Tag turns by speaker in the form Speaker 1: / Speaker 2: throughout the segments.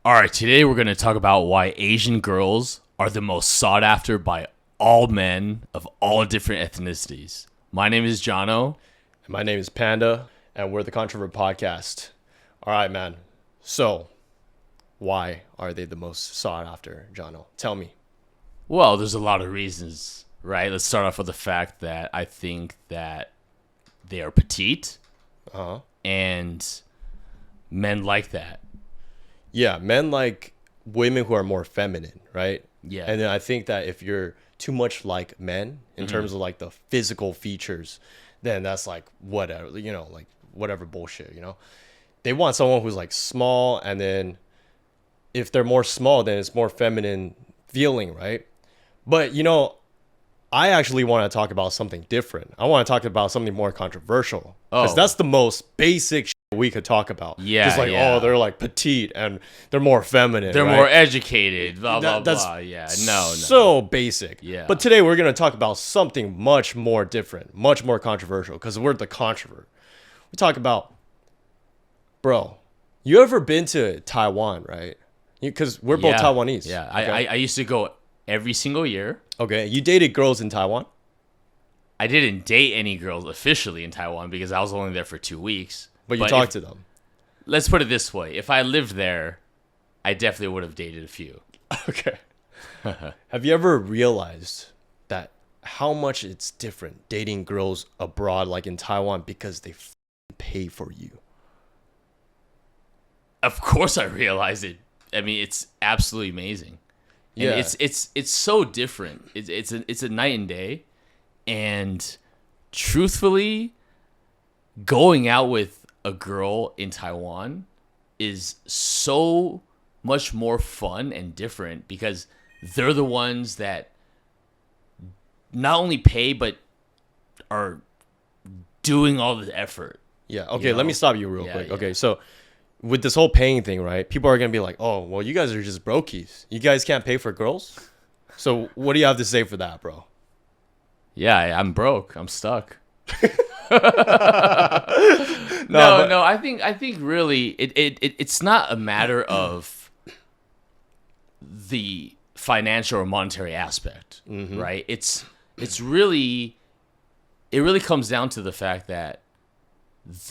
Speaker 1: All right, today we're going to talk about why Asian girls are the most sought after by all men of all different ethnicities. My name is Jono.
Speaker 2: My name is Panda, and we're the Controvert podcast. All right, man. So, why are they the most sought after, Jono? Tell me.
Speaker 1: Well, there's a lot of reasons, right? Let's start off with the fact that I think that they are petite, and men like that.
Speaker 2: Yeah, men like women who are more feminine, right?
Speaker 1: Yeah.
Speaker 2: And then I think that if you're too much like men in terms of like the physical features, then that's like whatever, like whatever bullshit, They want someone who's like small, and then if they're more small, then it's more feminine feeling, right? But, I actually want to talk about something different. I want to talk about something more controversial. Because that's the most basic shit we could talk about.
Speaker 1: Yeah,
Speaker 2: just like,
Speaker 1: yeah.
Speaker 2: oh, they're like petite and they're more feminine.
Speaker 1: They're
Speaker 2: right?
Speaker 1: more educated, blah, blah,
Speaker 2: That's
Speaker 1: blah. Yeah, no.
Speaker 2: So basic.
Speaker 1: Yeah.
Speaker 2: But today we're going to talk about something much more different, much more controversial, because we're the controvert. We talk about, bro, you ever been to Taiwan, right? Because we're both Taiwanese.
Speaker 1: Yeah,
Speaker 2: okay?
Speaker 1: I used to go every single year.
Speaker 2: Okay, you dated girls in Taiwan?
Speaker 1: I didn't date any girls officially in Taiwan because I was only there for 2 weeks.
Speaker 2: But you talked to them.
Speaker 1: Let's put it this way. If I lived there, I definitely would have dated a few.
Speaker 2: Okay. Have you ever realized that how much it's different dating girls abroad, like in Taiwan, because they pay for you?
Speaker 1: Of course I realize it. I mean, it's absolutely amazing. And
Speaker 2: Yeah.
Speaker 1: it's so different. It's a night and day. And truthfully, going out with a girl in Taiwan is so much more fun and different because they're the ones that not only pay but are doing all the effort.
Speaker 2: Yeah. Okay, let me stop you real quick.
Speaker 1: Yeah.
Speaker 2: Okay, so with this whole paying thing, right? People are going to be like, oh, well, you guys are just brokies. You guys can't pay for girls? So what do you have to say for that, bro?
Speaker 1: Yeah, I'm broke. I'm stuck.
Speaker 2: No,
Speaker 1: I think really it's not a matter of the financial or monetary aspect, right? It really comes down to the fact that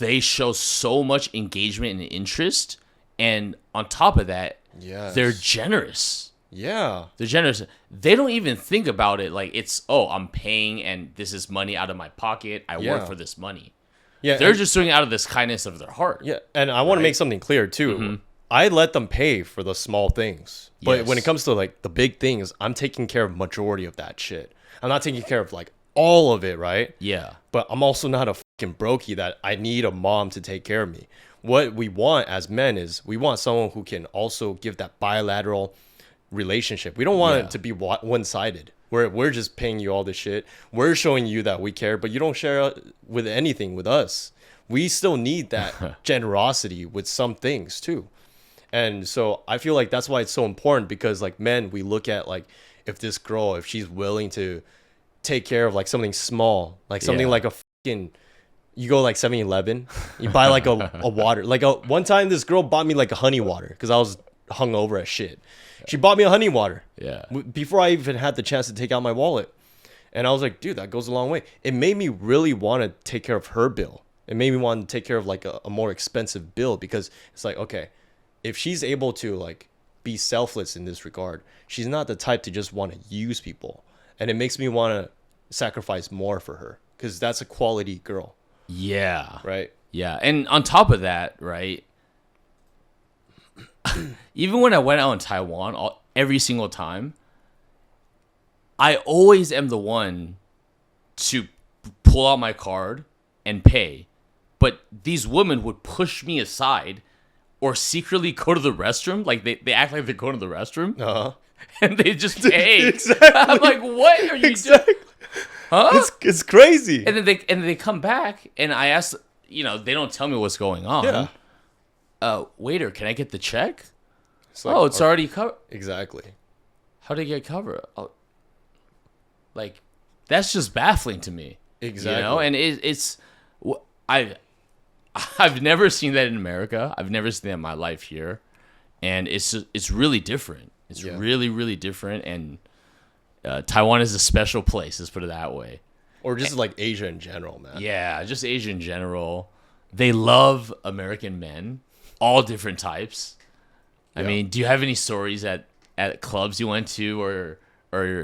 Speaker 1: they show so much engagement and interest, and on top of that, they're generous.
Speaker 2: Yeah.
Speaker 1: They're generous. They don't even think about it like it's, oh, I'm paying and this is money out of my pocket. I work for this money.
Speaker 2: Yeah.
Speaker 1: They're just doing it out of this kindness of their heart.
Speaker 2: Yeah, and I want to make something clear too. I let them pay for the small things. But when it comes to like the big things, I'm taking care of majority of that shit. I'm not taking care of like all of it, right?
Speaker 1: Yeah.
Speaker 2: But I'm also not a fucking brokey that I need a mom to take care of me. What we want as men is we want someone who can also give that bilateral relationship. We don't want it to be one-sided where we're just paying you all this shit. We're showing you that we care, but you don't share with anything with us. We still need that generosity with some things too. And so I feel like that's why it's so important, because like men, we look at like if this girl, if she's willing to take care of like something small, like something like a fucking, you go like 7-Eleven, you buy like a water. Like one time this girl bought me like a honey water because I was hungover as shit. She bought me a honey water.
Speaker 1: Yeah.
Speaker 2: Before I even had the chance to take out my wallet. And I was like, dude, that goes a long way. It made me really want to take care of her bill. It made me want to take care of like a more expensive bill, because it's like, okay, if she's able to like be selfless in this regard, she's not the type to just want to use people. And it makes me want to sacrifice more for her, because that's a quality girl.
Speaker 1: Yeah.
Speaker 2: Right?
Speaker 1: Yeah. And on top of that, right, even when I went out in Taiwan, every single time, I always am the one to pull out my card and pay. But these women would push me aside or secretly go to the restroom. Like they act like they're going to the restroom. And they just pay.
Speaker 2: Exactly.
Speaker 1: I'm like, what are you doing? Huh?
Speaker 2: It's crazy.
Speaker 1: And then they come back and I ask, they don't tell me what's going on.
Speaker 2: Yeah.
Speaker 1: Waiter, can I get the check?
Speaker 2: It's like,
Speaker 1: It's already covered.
Speaker 2: Exactly.
Speaker 1: How did it get covered? Like, that's just baffling to me.
Speaker 2: Exactly.
Speaker 1: And I've never seen that in America. I've never seen that in my life here. and it's really different. It's
Speaker 2: Yeah.
Speaker 1: really, really different, and Taiwan is a special place. Let's put it that way.
Speaker 2: Or just like Asia in general, man.
Speaker 1: Yeah, just Asia in general. They love American men, all different types. I
Speaker 2: Yeah.
Speaker 1: mean, do you have any stories at clubs you went to or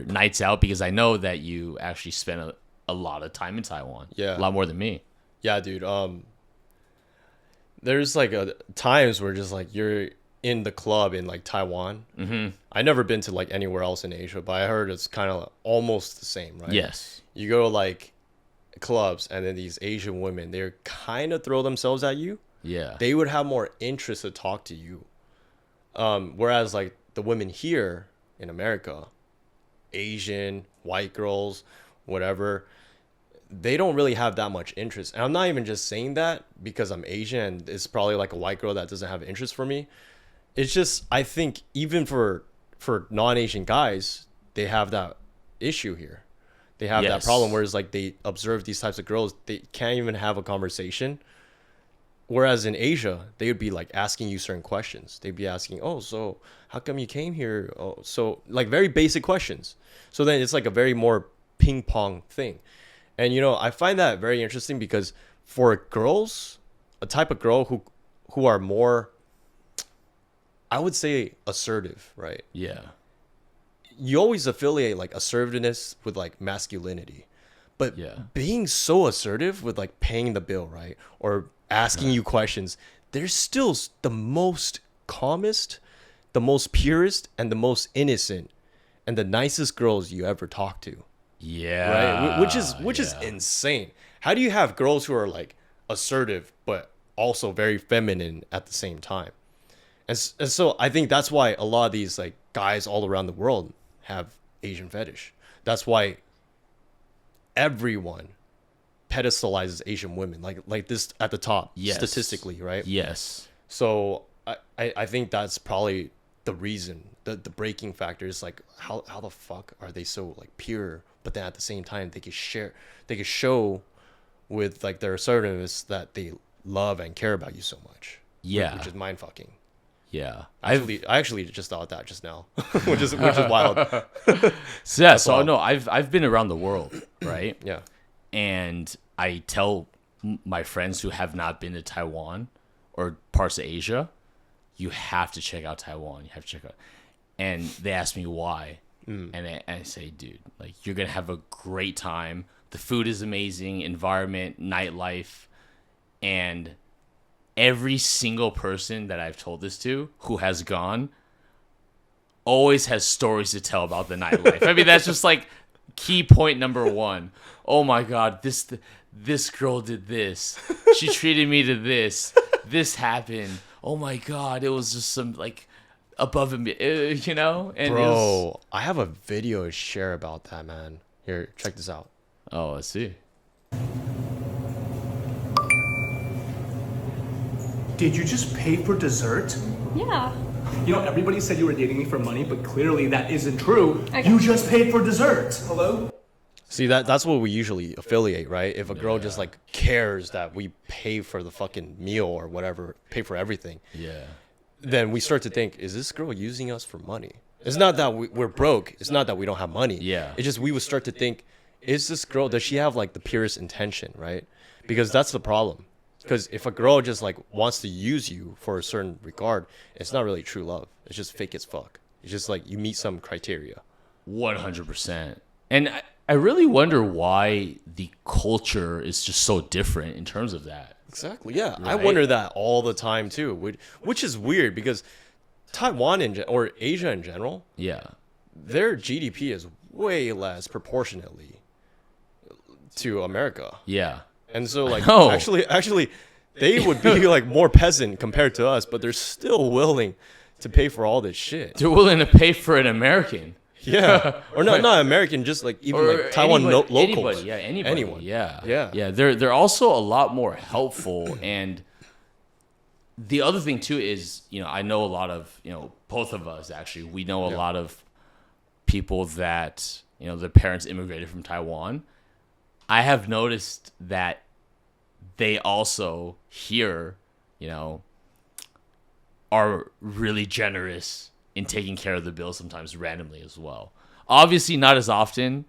Speaker 1: nights out? Because I know that you actually spent a lot of time in Taiwan.
Speaker 2: Yeah.
Speaker 1: A lot more than me.
Speaker 2: Yeah, dude. There's like times where just like you're in the club in like Taiwan. Mm-hmm. I never been to like anywhere else in Asia, but I heard it's kind of almost the same, right?
Speaker 1: Yes.
Speaker 2: You go to like clubs, and then these Asian women, they're kind of throw themselves at you.
Speaker 1: Yeah.
Speaker 2: They would have more interest to talk to you. Whereas like the women here in America, Asian, white girls, whatever, they don't really have that much interest. And I'm not even just saying that because I'm Asian and it's probably like a white girl that doesn't have interest for me. It's just, I think even for non-Asian guys, they have that issue here. They have that problem, whereas like they observe these types of girls, they can't even have a conversation. Whereas in Asia, they would be like asking you certain questions. They'd be asking, oh, so how come you came here? Oh, so like very basic questions. So then it's like a very more ping pong thing. And, you know, I find that very interesting because for girls, a type of girl who are more, I would say, assertive, right?
Speaker 1: Yeah.
Speaker 2: You always affiliate like assertiveness with like masculinity. But being so assertive with like paying the bill, right? Or asking you questions, they're still the most calmest, the most purest, and the most innocent, and the nicest girls you ever talk to.
Speaker 1: Yeah.
Speaker 2: Right? Which is insane. How do you have girls who are like assertive but also very feminine at the same time? And so I think that's why a lot of these like guys all around the world have Asian fetish. That's why everyone pedestalizes Asian women like this at the top, statistically, right?
Speaker 1: Yes.
Speaker 2: So I think that's probably the reason, the breaking factor is like how the fuck are they so like pure, but then at the same time they could show with like their assertiveness that they love and care about you so much.
Speaker 1: Yeah.
Speaker 2: Which is mind fucking.
Speaker 1: Yeah.
Speaker 2: I actually just thought that just now, which is wild.
Speaker 1: I've been around the world, right?
Speaker 2: Yeah.
Speaker 1: And I tell my friends who have not been to Taiwan or parts of Asia, you have to check out Taiwan. You have to check out. And they ask me why. And I say, dude, like you're going to have a great time. The food is amazing, environment, nightlife. And every single person that I've told this to who has gone always has stories to tell about the nightlife. I mean, that's just like key point number one. Oh my God, this girl did this. She treated me to this. This happened. Oh my God, it was just some like above and you know. And
Speaker 2: bro, I have a video to share about that, man. Here, check this out.
Speaker 1: Oh, let's see.
Speaker 3: Did you just pay for dessert?
Speaker 4: Yeah.
Speaker 3: You know, everybody said you were dating me for money, but clearly that isn't true.
Speaker 4: Okay.
Speaker 3: You just paid for dessert. Hello?
Speaker 2: See, that's what we usually affiliate, right? If a girl just like cares that we pay for the fucking meal or whatever, pay for everything, then we start to think, is this girl using us for money? It's not that we're broke. It's not that we don't have money.
Speaker 1: Yeah.
Speaker 2: It's just we would start to think, is this girl, does she have like the purest intention, right? Because that's the problem. Because if a girl just like wants to use you for a certain regard, it's not really true love. It's just fake as fuck. It's just like you meet some criteria.
Speaker 1: 100%. And I really wonder why the culture is just so different in terms of that.
Speaker 2: Exactly. Yeah,
Speaker 1: Right?
Speaker 2: I wonder that all the time too, which is weird because Taiwan or Asia in general, their GDP is way less proportionately to America.
Speaker 1: Yeah.
Speaker 2: And so like actually they would be like more peasant compared to us, but they're still willing to pay for all this shit.
Speaker 1: They're willing to pay for an American.
Speaker 2: Yeah. Or not American, just like even like Taiwan locals.
Speaker 1: Anybody, yeah, anybody.
Speaker 2: Anyone.
Speaker 1: Yeah.
Speaker 2: Yeah.
Speaker 1: Yeah, they're also a lot more helpful. And the other thing too is, you know, I know a lot of, you know, both of us actually, we know a lot of people that, you know, their parents immigrated from Taiwan. I have noticed that they also here, you know, are really generous in taking care of the bill sometimes randomly as well. Obviously not as often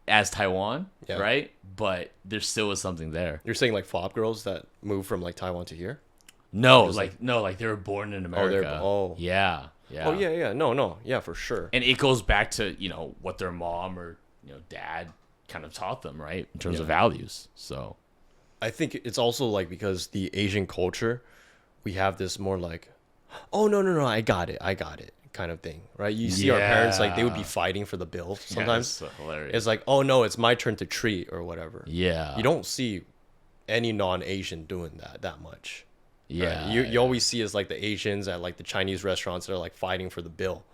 Speaker 1: as Taiwan, right? But there still is something there.
Speaker 2: You're saying like flop girls that move from like Taiwan to here?
Speaker 1: No, like they were born in America. Yeah.
Speaker 2: Oh yeah. No. Yeah, for sure.
Speaker 1: And it goes back to, what their mom or, dad kind of taught them, right? In terms of values. So
Speaker 2: I think it's also like because the Asian culture, we have this more like, oh no, I got it kind of thing, right? You see our parents, like they would be fighting for the bill sometimes.
Speaker 1: Yeah, hilarious.
Speaker 2: It's like, oh no, it's my turn to treat or whatever.
Speaker 1: Yeah.
Speaker 2: You don't see any non-Asian doing that much.
Speaker 1: Yeah.
Speaker 2: Right? You always see is like the Asians at like the Chinese restaurants that are like fighting for the bill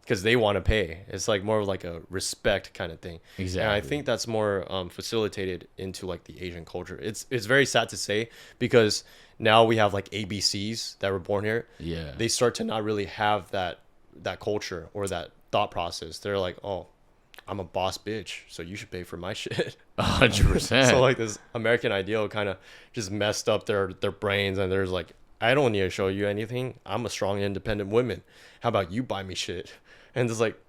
Speaker 2: because they want to pay. It's like more of like a respect kind of thing.
Speaker 1: Exactly.
Speaker 2: And I think that's more facilitated into like the Asian culture. It's very sad to say because now we have like ABCs that were born here.
Speaker 1: Yeah.
Speaker 2: They start to not really have that culture or that thought process. They're like, oh, I'm a boss bitch, so you should pay for my shit.
Speaker 1: 100%.
Speaker 2: So like this American ideal kind of just messed up their brains, and there's like, I don't need to show you anything. I'm a strong, independent woman. How about you buy me shit? And it's like,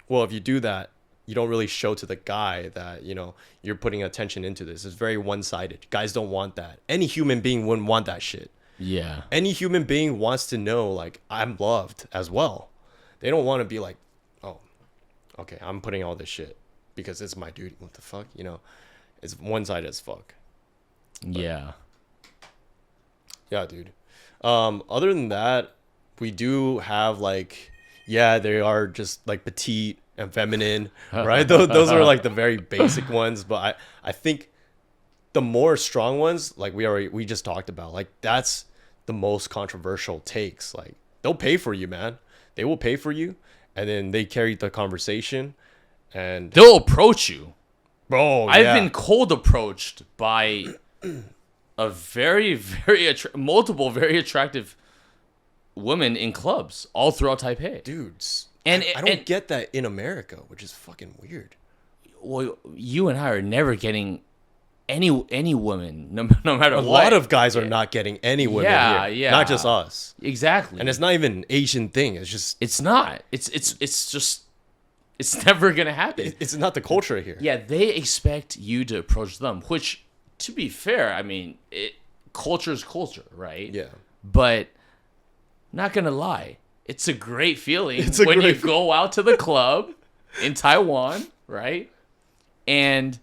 Speaker 2: well, if you do that, you don't really show to the guy that, you're putting attention into this. It's very one-sided. Guys don't want that. Any human being wouldn't want that shit.
Speaker 1: Yeah.
Speaker 2: Any human being wants to know, like, I'm loved as well. They don't want to be like, oh, okay, I'm putting all this shit because it's my duty. What the fuck? It's one-sided as fuck. But,
Speaker 1: yeah.
Speaker 2: Yeah, dude. Other than that, we do have like, they are just like petite and feminine, right? Those are like the very basic ones. But I think the more strong ones, like we just talked about, like that's the most controversial takes. Like they'll pay for you, man. They will pay for you, and then they carry the conversation, and
Speaker 1: they'll approach you.
Speaker 2: Bro,
Speaker 1: I've been cold approached by a very, very multiple very attractive women in clubs all throughout Taipei.
Speaker 2: Dudes.
Speaker 1: And
Speaker 2: I don't get that in America, which is fucking weird.
Speaker 1: Well, you and I are never getting any woman, no matter what.
Speaker 2: A lot of guys are not getting any women here.
Speaker 1: Yeah.
Speaker 2: Not just us.
Speaker 1: Exactly.
Speaker 2: And it's not even an Asian thing. It's just...
Speaker 1: It's not. It's just... It's never going to happen.
Speaker 2: It's not the culture here.
Speaker 1: Yeah, they expect you to approach them, which, to be fair, I mean, culture is culture, right?
Speaker 2: Yeah.
Speaker 1: But, not going to lie, it's a great feeling when you go out to the club in Taiwan, right? And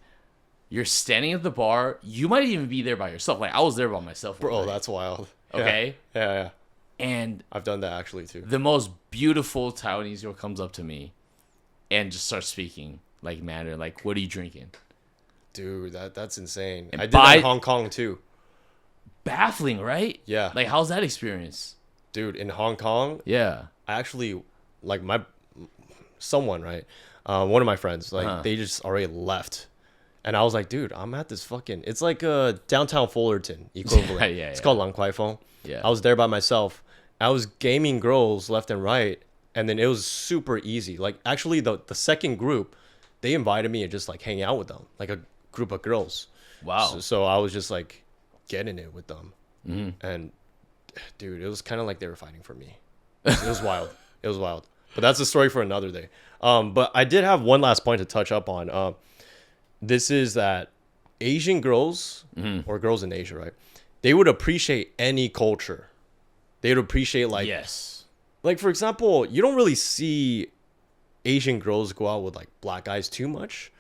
Speaker 1: you're standing at the bar. You might even be there by yourself. Like, I was there by myself.
Speaker 2: Bro, that's wild.
Speaker 1: Okay?
Speaker 2: Yeah.
Speaker 1: And
Speaker 2: I've done that actually, too.
Speaker 1: The most beautiful Taiwanese girl comes up to me and just starts speaking like Mandarin. Like, what are you drinking?
Speaker 2: Dude, that's insane.
Speaker 1: And
Speaker 2: I did that in Hong Kong, too.
Speaker 1: Baffling, right?
Speaker 2: Yeah.
Speaker 1: Like, how's that experience?
Speaker 2: Dude, in Hong Kong,
Speaker 1: yeah,
Speaker 2: I actually, like, someone, right? One of my friends, like, they just already left. And I was like, dude, I'm at this fucking... It's like a downtown Fullerton equivalent.
Speaker 1: Yeah.
Speaker 2: It's called Lang Kwai Fong.
Speaker 1: Yeah.
Speaker 2: I was there by myself. I was gaming girls left and right. And then it was super easy. Like, actually, the second group, they invited me to just, like, hang out with them. Like, a group of girls.
Speaker 1: Wow.
Speaker 2: So I was just, like, getting it with them.
Speaker 1: Mm-hmm.
Speaker 2: And, dude, it was kind of like they were fighting for me. It was wild. It was wild. But that's a story for another day. But I did have one last point to touch up on. This is that Asian girls, or girls in Asia, right? They would appreciate any culture. They would appreciate, like...
Speaker 1: Yes.
Speaker 2: Like, for example, you don't really see Asian girls go out with, like, black guys too much.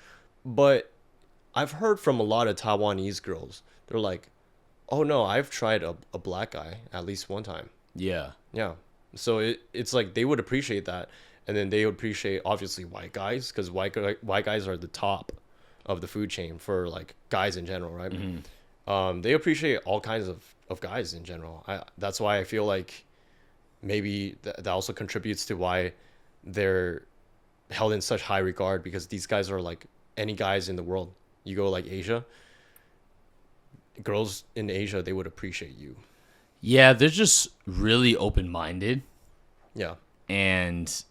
Speaker 2: But I've heard from a lot of Taiwanese girls. They're like, oh, no, I've tried a black guy at least one time.
Speaker 1: Yeah.
Speaker 2: Yeah. So it's like they would appreciate that. And then they would appreciate, obviously, white guys. Because white guys are the top of the food chain for, like, guys in general, right? Mm-hmm. They appreciate all kinds of guys in general. That's why I feel like maybe that also contributes to why they're held in such high regard, because these guys are like any guys in the world. You go like Asia, girls in Asia, they would appreciate you.
Speaker 1: Yeah, they're just really open-minded.
Speaker 2: Yeah. And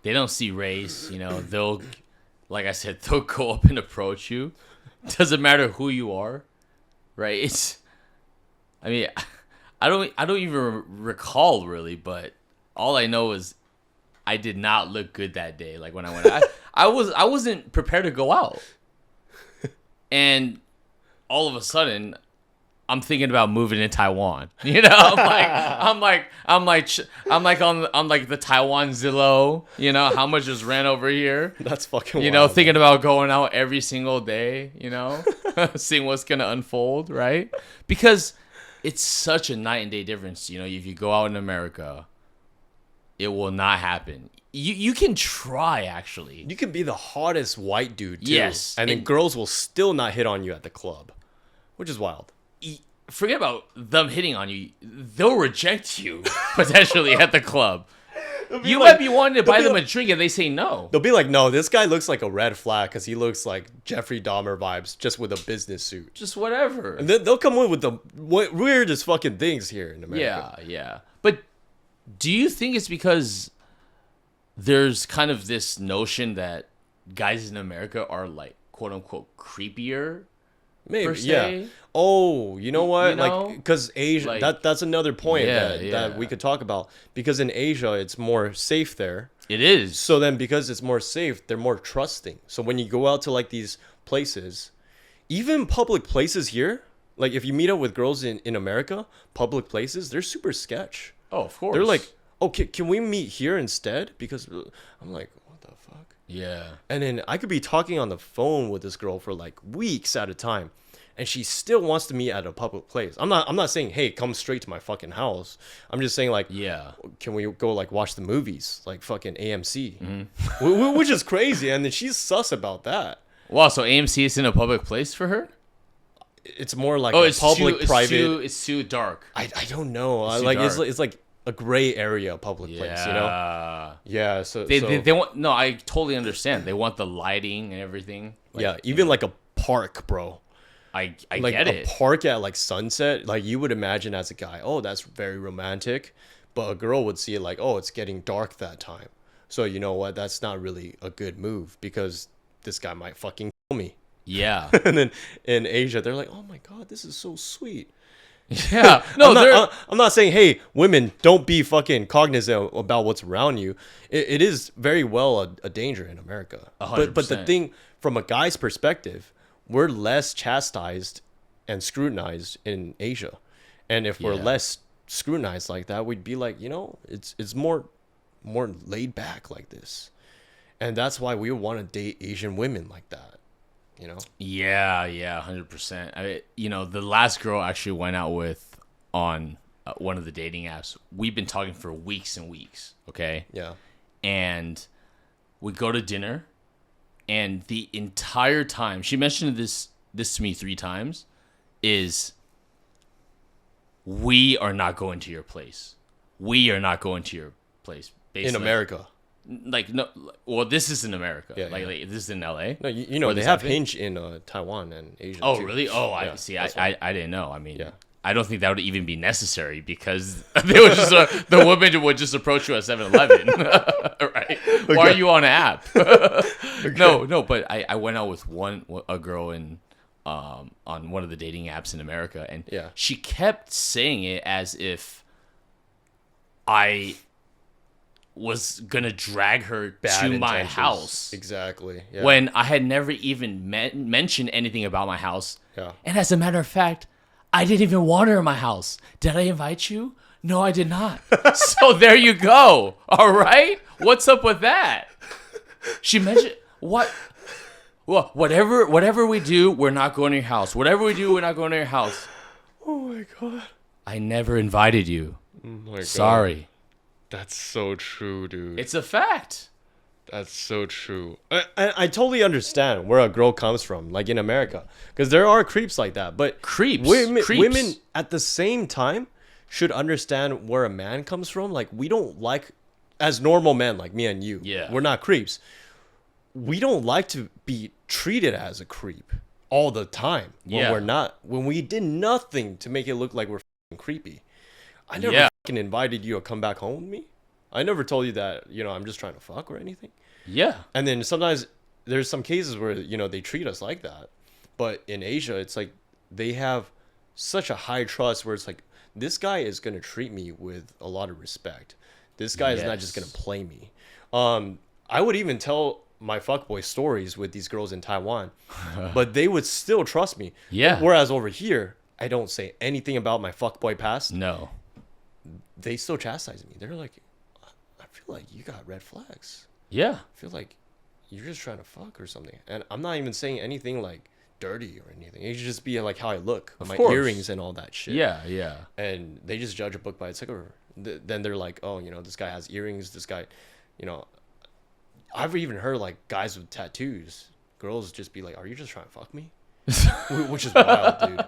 Speaker 1: they don't see race, they'll, like I said, they'll go up and approach you. Doesn't matter who you are, right? I don't even recall really, but all I know is I did not look good that day. Like when I went out, I wasn't prepared to go out. And all of a sudden, I'm thinking about moving to Taiwan. You know, I'm like on the Taiwan Zillow. You know, how much just ran over here?
Speaker 2: That's fucking.
Speaker 1: You
Speaker 2: wild,
Speaker 1: know, thinking about going out every single day. You know, seeing what's gonna unfold, right? Because it's such a night and day difference. You know, if you go out in America, it will not happen. You can try, actually.
Speaker 2: You can be the hottest white dude, too.
Speaker 1: Yes.
Speaker 2: And then girls will still not hit on you at the club, which is wild.
Speaker 1: Forget about them hitting on you. They'll reject you, potentially, at the club. You might be wanting to buy them a drink, and they say no.
Speaker 2: They'll be like, no, this guy looks like a red flag because he looks like Jeffrey Dahmer vibes, just with a business suit.
Speaker 1: Just whatever.
Speaker 2: And then they'll come in with the weirdest fucking things here in America.
Speaker 1: Yeah. But do you think it's because there's kind of this notion that guys in America are like quote unquote creepier?
Speaker 2: Maybe,
Speaker 1: per se?
Speaker 2: yeah. Oh, you know what?
Speaker 1: You know?
Speaker 2: Like, because Asia, that's another point that we could talk about. Because in Asia, it's more safe there.
Speaker 1: It is.
Speaker 2: So then, because it's more safe, they're more trusting. So when you go out to like these places, even public places here, like if you meet up with girls in America, public places, they're super sketch.
Speaker 1: Oh, of course.
Speaker 2: They're like, okay, can we meet here instead? Because I'm like, what the fuck?
Speaker 1: Yeah.
Speaker 2: And then I could be talking on the phone with this girl for like weeks at a time, and she still wants to meet at a public place. I'm not saying, hey, come straight to my fucking house. I'm just saying like,
Speaker 1: Yeah.
Speaker 2: can we go like watch the movies, like fucking AMC, which is crazy. And then she's sus about that.
Speaker 1: Wow, so AMC is in a public place for her?
Speaker 2: It's more like
Speaker 1: Oh,
Speaker 2: a
Speaker 1: it's
Speaker 2: public,
Speaker 1: too,
Speaker 2: private.
Speaker 1: It's too dark.
Speaker 2: I don't know.
Speaker 1: It's too
Speaker 2: Like
Speaker 1: dark.
Speaker 2: it's like a gray area public place, you know? Yeah. So
Speaker 1: They want, no, I totally understand. They want the lighting and everything. Like,
Speaker 2: yeah, even like a park, bro.
Speaker 1: I
Speaker 2: Like
Speaker 1: get
Speaker 2: a
Speaker 1: it.
Speaker 2: park at like sunset, like you would imagine as a guy, oh, that's very romantic. But a girl would see it like, oh, it's getting dark that time. So you know what? That's not really a good move because this guy might fucking kill me.
Speaker 1: Yeah.
Speaker 2: And then in Asia, they're like, oh my God, this is so sweet.
Speaker 1: Yeah. No,
Speaker 2: I'm not saying, hey, women, don't be fucking cognizant about what's around you. It is very well a danger in America.
Speaker 1: 100%.
Speaker 2: But the thing, from a guy's perspective, we're less chastised and scrutinized in Asia. And if we're less scrutinized like that, we'd be like, you know, it's more laid back like this. And that's why we want to date Asian women like that. You know?
Speaker 1: Yeah, 100%. The last girl I actually went out with on one of the dating apps, we've been talking for weeks and weeks, okay?
Speaker 2: Yeah.
Speaker 1: And we go to dinner, and the entire time, she mentioned this to me 3 times, is we are not going to your place. We are not going to your place. Basically.
Speaker 2: In America.
Speaker 1: Like, no, well, this is in America.
Speaker 2: Yeah,
Speaker 1: like this is in LA.
Speaker 2: No, you know, they have Hinge in Taiwan and Asia.
Speaker 1: Oh,
Speaker 2: too.
Speaker 1: really? Oh,
Speaker 2: Yeah,
Speaker 1: I see.
Speaker 2: that's
Speaker 1: I didn't know. I mean,
Speaker 2: Yeah.
Speaker 1: I don't think that would even be necessary because they would just the woman would just approach you at 7-Eleven, right? Why are you on an app? No, but I went out with a girl in on one of the dating apps in America, and she kept saying it as if I was gonna drag her to my house.
Speaker 2: Exactly. Yeah.
Speaker 1: When I had never even mentioned anything about my house.
Speaker 2: Yeah.
Speaker 1: And as a matter of fact, I didn't even want her in my house. Did I invite you? No, I did not. So there you go. All right? What's up with that? She mentioned what? Well, whatever we do, we're not going to your house. Whatever we do, we're not going to your house.
Speaker 2: Oh my God.
Speaker 1: I never invited you.
Speaker 2: Oh my God.
Speaker 1: Sorry.
Speaker 2: That's so true, dude.
Speaker 1: It's a fact.
Speaker 2: That's so true. I totally understand where a girl comes from, like in America, because there are creeps like that. But women at the same time should understand where a man comes from. Like we don't like, as normal men like me and you, we're not creeps. We don't like to be treated as a creep all the time when we're not. When we did nothing to make it look like we're creepy. I never fucking invited you to come back home with me. I never told you that, you know, I'm just trying to fuck or anything.
Speaker 1: Yeah.
Speaker 2: And then sometimes there's some cases where, you know, they treat us like that. But in Asia, it's like they have such a high trust where it's like this guy is gonna treat me with a lot of respect. This guy is not just gonna play me. I would even tell my fuckboy stories with these girls in Taiwan, but they would still trust me.
Speaker 1: Yeah.
Speaker 2: Whereas over here, I don't say anything about my fuckboy past.
Speaker 1: No.
Speaker 2: They still chastise me. They're like, I feel like you got red flags.
Speaker 1: Yeah.
Speaker 2: I feel like you're just trying to fuck or something. And I'm not even saying anything like dirty or anything. It should just be like how I look, with my earrings and all that shit.
Speaker 1: Yeah, yeah.
Speaker 2: And they just judge a book by its cover. Then they're like, oh, you know, this guy has earrings. This guy, you know, I've even heard like guys with tattoos, girls just be like, are you just trying to fuck me? Which is wild, dude.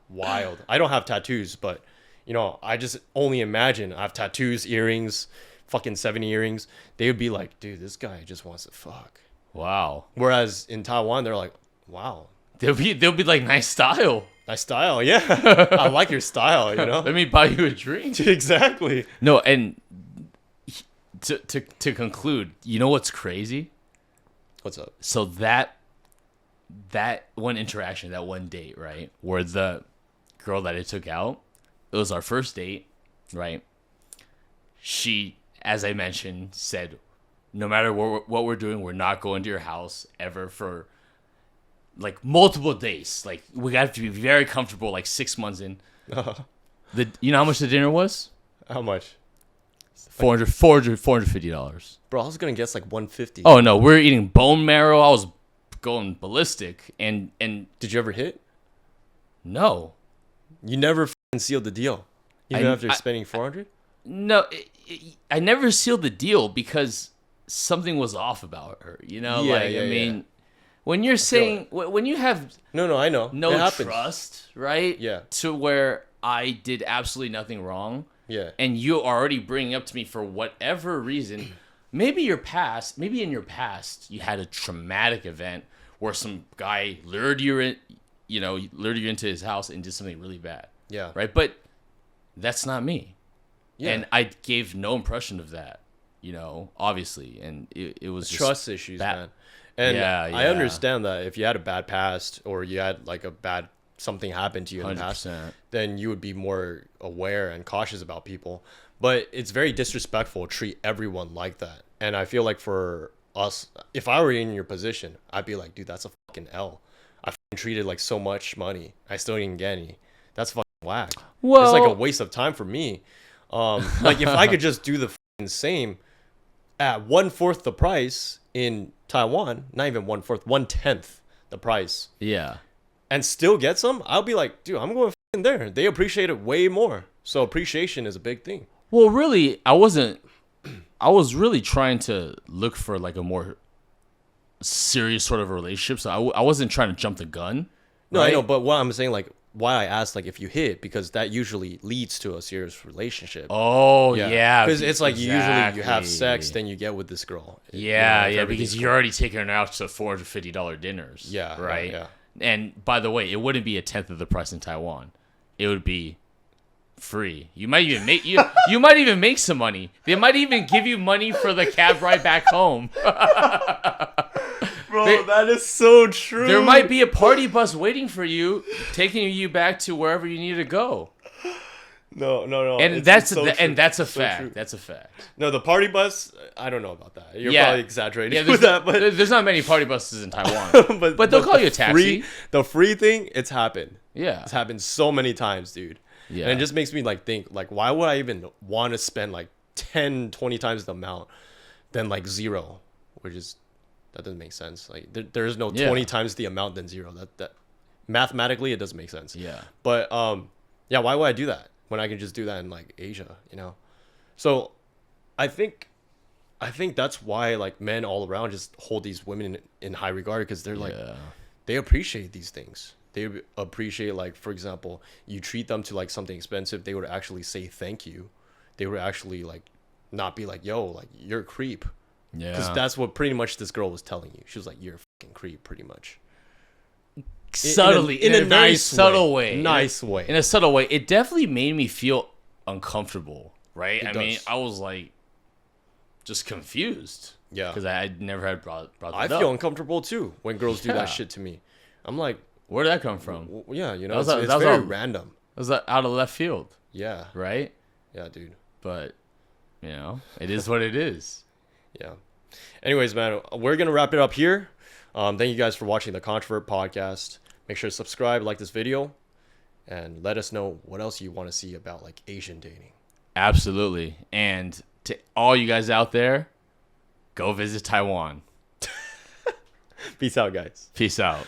Speaker 2: Wild. I don't have tattoos, but you know, I just only imagine I have tattoos, earrings, fucking 70 earrings. They would be like, dude, this guy just wants to fuck.
Speaker 1: Wow.
Speaker 2: Whereas in Taiwan, they're like, wow.
Speaker 1: They'll be like, nice style.
Speaker 2: Nice style, yeah. I like your style, you know?
Speaker 1: Let me buy you a drink.
Speaker 2: Exactly.
Speaker 1: No, and to conclude, you know what's crazy?
Speaker 2: What's up?
Speaker 1: So that one interaction, that one date, right, where the girl that I took out, it was our first date, right? She, as I mentioned, said, no matter what we're doing, we're not going to your house ever for like multiple days. Like we got to be very comfortable. Like 6 months in, you know how much the dinner was?
Speaker 2: How much?
Speaker 1: $450.
Speaker 2: Bro, I was gonna guess like 150.
Speaker 1: Oh no, we're eating bone marrow. I was going ballistic, and
Speaker 2: did you ever hit?
Speaker 1: No,
Speaker 2: you never sealed the deal, even after spending 400.
Speaker 1: No, I never sealed the deal because something was off about her. You know, I mean, when you're saying when you have
Speaker 2: no, I know
Speaker 1: no trust, right?
Speaker 2: Yeah.
Speaker 1: To where I did absolutely nothing wrong.
Speaker 2: Yeah.
Speaker 1: And you are already bringing up to me for whatever reason, maybe in your past you had a traumatic event where some guy lured you into his house and did something really bad.
Speaker 2: Yeah.
Speaker 1: Right? But that's not me.
Speaker 2: Yeah.
Speaker 1: And I gave no impression of that, you know, obviously. And it was just
Speaker 2: trust issues, man. And I understand that if you had a bad past or you had like a bad something happened to you in the past, then you would be more aware and cautious about people. But it's very disrespectful to treat everyone like that. And I feel like for us, if I were in your position, I'd be like, dude, that's a fucking L. I fucking treated like so much money. I still didn't get any. That's fucking whack.
Speaker 1: Well,
Speaker 2: it's like a waste of time for me. Like if I could just do the fucking same at 1/4 the price in Taiwan, not even 1/4, 1/10 the price.
Speaker 1: Yeah.
Speaker 2: And still get some, I'll be like, dude, I'm going there. They appreciate it way more. So appreciation is a big thing.
Speaker 1: Well, really, I was really trying to look for like a more serious sort of relationship. So I wasn't trying to jump the gun.
Speaker 2: No,
Speaker 1: right?
Speaker 2: I know, but what I'm saying, like, why I asked, like, if you hit, because that usually leads to a serious relationship.
Speaker 1: Oh, yeah.
Speaker 2: Because it's like usually you have sex, then you get with this girl.
Speaker 1: Yeah, because you're already taking her out to $450 dinners.
Speaker 2: Yeah.
Speaker 1: Right?
Speaker 2: Yeah.
Speaker 1: And by the way, it wouldn't be 1/10 of the price in Taiwan. It would be free. You might even make you might even make some money. They might even give you money for the cab ride back home.
Speaker 2: Bro, that is so true.
Speaker 1: There might be a party bus waiting for you, taking you back to wherever you need to go.
Speaker 2: No.
Speaker 1: And that's a fact. That's a fact.
Speaker 2: No, the party bus, I don't know about that. You're
Speaker 1: Yeah.
Speaker 2: probably exaggerating
Speaker 1: Yeah,
Speaker 2: with that, but
Speaker 1: there's not many party buses in Taiwan. but they'll call you a taxi.
Speaker 2: The free thing, it's happened.
Speaker 1: Yeah.
Speaker 2: It's happened so many times, dude.
Speaker 1: Yeah.
Speaker 2: And it just makes me like think, like, why would I even want to spend like 10, 20 times the amount than like zero, which is, that doesn't make sense. Like there is no 20 times the amount than zero. That mathematically it doesn't make sense.
Speaker 1: Yeah.
Speaker 2: But yeah, why would I do that when I can just do that in like Asia, you know? So I think that's why like men all around just hold these women in high regard, because they're like, they appreciate these things. They appreciate, like, for example, you treat them to like something expensive, they would actually say thank you. They would actually like not be like, yo, like, you're a creep.
Speaker 1: Yeah.
Speaker 2: Because that's what pretty much this girl was telling you. She was like, you're a fucking creep, pretty much.
Speaker 1: Subtly, in a very subtle way.
Speaker 2: Nice way.
Speaker 1: In a subtle way. It definitely made me feel uncomfortable, right?
Speaker 2: It
Speaker 1: mean,
Speaker 2: does.
Speaker 1: I was like just confused.
Speaker 2: Yeah.
Speaker 1: Because I never had brought that
Speaker 2: I
Speaker 1: up.
Speaker 2: feel uncomfortable too when girls do that shit to me. I'm like,
Speaker 1: where did that come from?
Speaker 2: yeah, you know,
Speaker 1: That was
Speaker 2: it's very
Speaker 1: all-
Speaker 2: random.
Speaker 1: It was out of left field.
Speaker 2: Yeah.
Speaker 1: Right?
Speaker 2: Yeah, dude.
Speaker 1: But, you know, it is what it is.
Speaker 2: Yeah. Anyways, man, we're going to wrap it up here. Thank you guys for watching the Controvert podcast. Make sure to subscribe, like this video, and let us know what else you want to see about like Asian dating.
Speaker 1: Absolutely. And to all you guys out there, go visit Taiwan.
Speaker 2: Peace out, guys.
Speaker 1: Peace out.